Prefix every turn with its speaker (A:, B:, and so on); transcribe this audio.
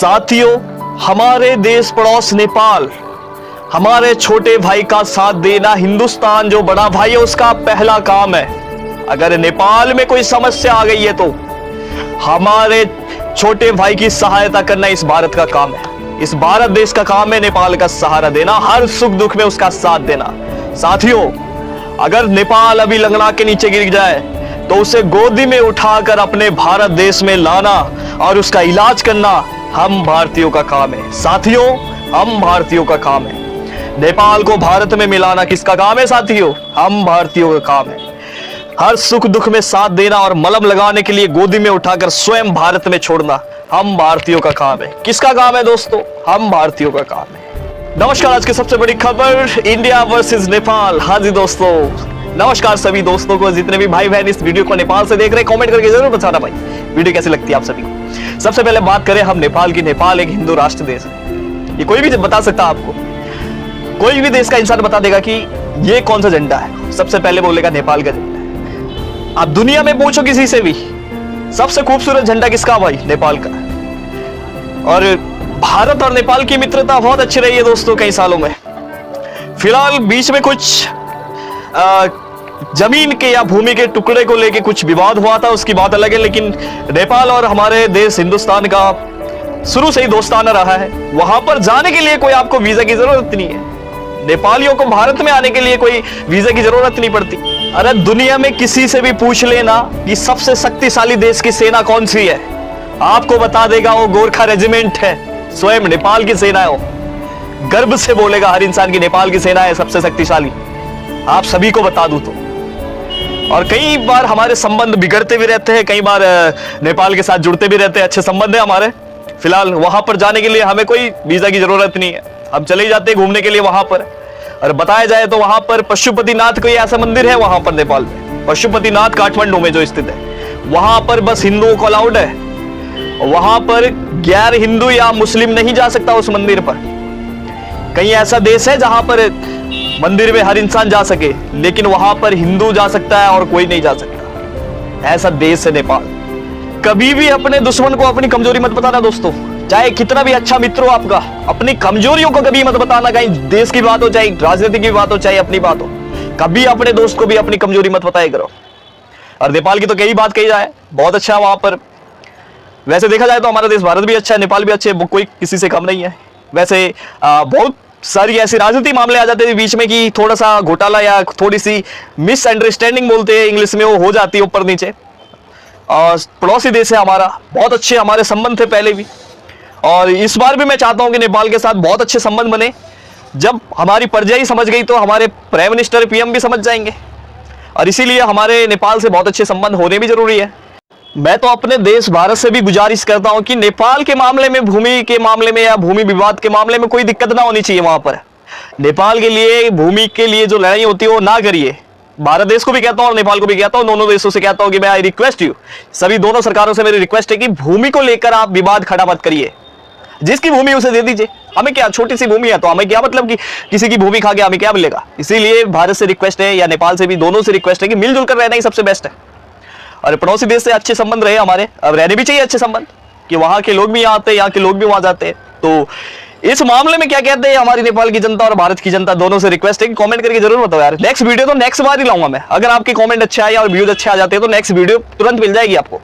A: साथियों, हमारे देश पड़ोस नेपाल, हमारे छोटे भाई का साथ देना हिंदुस्तान जो बड़ा भाई है उसका पहला काम है। अगर नेपाल में कोई समस्या आ गई है तो हमारे छोटे भाई की सहायता करना इस भारत का काम है। इस भारत देश का काम है नेपाल का सहारा देना, हर सुख दुख में उसका साथ देना। साथियों, अगर नेपाल अभी लंगड़ा के नीचे गिर जाए तो उसे गोदी में उठाकर अपने भारत देश में लाना और उसका इलाज करना हम भारतीयों का काम है। साथियों, हम भारतीयों का काम है। नेपाल को भारत में मिलाना किसका काम है साथियों? हम भारतीयों का काम है। हर सुख दुख में साथ देना और मलहम लगाने के लिए गोदी में उठाकर स्वयं भारत में छोड़ना हम भारतीयों का काम है। किसका काम है दोस्तों? हम भारतीयों का काम है। नमस्कार, आज की सबसे बड़ी खबर, इंडिया वर्सेस नेपाल। हाँ जी दोस्तों, नमस्कार सभी दोस्तों को, जितने भी भाई बहन इस वीडियो को नेपाल से देख रहे हैं, कमेंट करके जरूर बताना भाई वीडियो कैसी लगती है आप सभी को। सबसे पहले बात करें हम नेपाल की। नेपाल एक हिंदू राष्ट्र देश है। ये कोई भी बता सकता है आपको, कोई भी देश का इंसान बता देगा कि ये कौन सा झंडा है, सबसे पहले बोलेगा नेपाल का झंडा है। आप दुनिया में पूछो किसी से भी, सबसे खूबसूरत झंडा किसका भाई? नेपाल का। और भारत और नेपाल की मित्रता बहुत अच्छी रही है दोस्तों कई सालों में। फिलहाल बीच में कुछ जमीन के या भूमि के टुकड़े को लेके कुछ विवाद हुआ था, उसकी बात अलग है। लेकिन नेपाल और हमारे देश हिंदुस्तान का शुरू से ही दोस्ताना रहा है। वहां पर जाने के लिए कोई आपको वीजा की जरूरत नहीं है। नेपालियों को भारत में आने के लिए कोई वीजा की जरूरत नहीं पड़ती। अरे दुनिया में किसी से भी पूछ लेना कि सबसे शक्तिशाली देश की सेना कौन सी है, आपको बता देगा वो गोरखा रेजिमेंट है, स्वयं नेपाल की सेना है। वो गर्व से बोलेगा हर इंसान की नेपाल की सेना है सबसे शक्तिशाली। आप सभी को बता दूं तो। और कई बार हमारे संबंध बिगड़ते भी रहते हैं, कई बार नेपाल के साथ जुड़ते भी रहते हैं, अच्छे संबंध है हमारे। फिलहाल वहां पर जाने के लिए हमें कोई वीजा की जरूरत नहीं है, हम चले जाते हैं घूमने के लिए वहां पर। और बताया जाए तो वहां पर पशुपतिनाथ कोई ऐसा मंदिर है वहां पर नेपाल में, पशुपतिनाथ काठमांडू में जो स्थित है, वहां पर बस हिंदुओं को अलाउड है। वहां पर गैर हिंदू या मुस्लिम नहीं जा सकता उस मंदिर पर। कहीं ऐसा देश है जहां पर मंदिर में हर इंसान जा सके, लेकिन वहां पर हिंदू जा सकता है और कोई नहीं जा सकता। ऐसा देश है नेपाल। कभी भी अपने दुश्मन को अपनी कमजोरी मत बताना दोस्तों, चाहे कितना भी अच्छा मित्र हो आपका, अपनी कमजोरियों को कभी मत बताना। कहीं देश की बात हो, चाहे राजनीति की बात हो, चाहे अपनी बात हो, कभी अपने दोस्त को भी अपनी कमजोरी मत बताया करो। और नेपाल की तो कई बात कही जाए, बहुत अच्छा है वहां पर। वैसे देखा जाए तो हमारा देश भारत भी अच्छा है, नेपाल भी अच्छे है, कोई किसी से कम नहीं है। वैसे बहुत सारी ऐसी राजनीति मामले आ जाते हैं बीच में कि थोड़ा सा घोटाला या थोड़ी सी मिसअंडरस्टैंडिंग बोलते हैं इंग्लिश में, वो हो जाती है ऊपर नीचे। और पड़ोसी देश है हमारा, बहुत अच्छे हमारे संबंध थे पहले भी, और इस बार भी मैं चाहता हूं कि नेपाल के साथ बहुत अच्छे संबंध बने। जब हमारी प्रजा ही समझ गई तो हमारे प्राइम मिनिस्टर पीएम भी समझ जाएंगे, और इसीलिए हमारे नेपाल से बहुत अच्छे संबंध होने भी जरूरी है। मैं तो अपने देश भारत से भी गुजारिश करता हूं कि नेपाल के मामले में, भूमि के मामले में या भूमि विवाद के मामले में कोई दिक्कत ना होनी चाहिए। वहां पर नेपाल के लिए, भूमि के लिए जो लड़ाई होती है वो ना करिए। भारत देश को भी कहता हूं और नेपाल को भी कहता हूं, दोनों देशों से कहता हूं कि मैं आई रिक्वेस्ट यू, सभी दोनों सरकारों से मेरी रिक्वेस्ट है कि भूमि को लेकर आप विवाद खड़ा मत करिए। जिसकी भूमि उसे दे दीजिए, हमें क्या, छोटी सी भूमि है तो हमें क्या मतलब कि किसी की भूमि खा के हमें क्या मिलेगा। इसीलिए भारत से रिक्वेस्ट है या नेपाल से भी, दोनों से रिक्वेस्ट है कि मिलजुल कर रहना ही सबसे बेस्ट है। और पड़ोसी देश से अच्छे संबंध रहे हमारे, अब रहने भी चाहिए अच्छे संबंध, कि वहां के लोग भी यहाँ आते हैं, यहाँ के लोग भी वहां जाते हैं। तो इस मामले में क्या कहते हैं हमारी नेपाल की जनता और भारत की जनता, दोनों से रिक्वेस्ट है कि कमेंट करके जरूर बताओ यार। नेक्स्ट वीडियो तो नेक्स्ट बार ही लाऊंगा मैं, अगर आपके कमेंट अच्छे आए और व्यूज अच्छे आ जाते हैं तो नेक्स्ट वीडियो तुरंत मिल जाएगी आपको।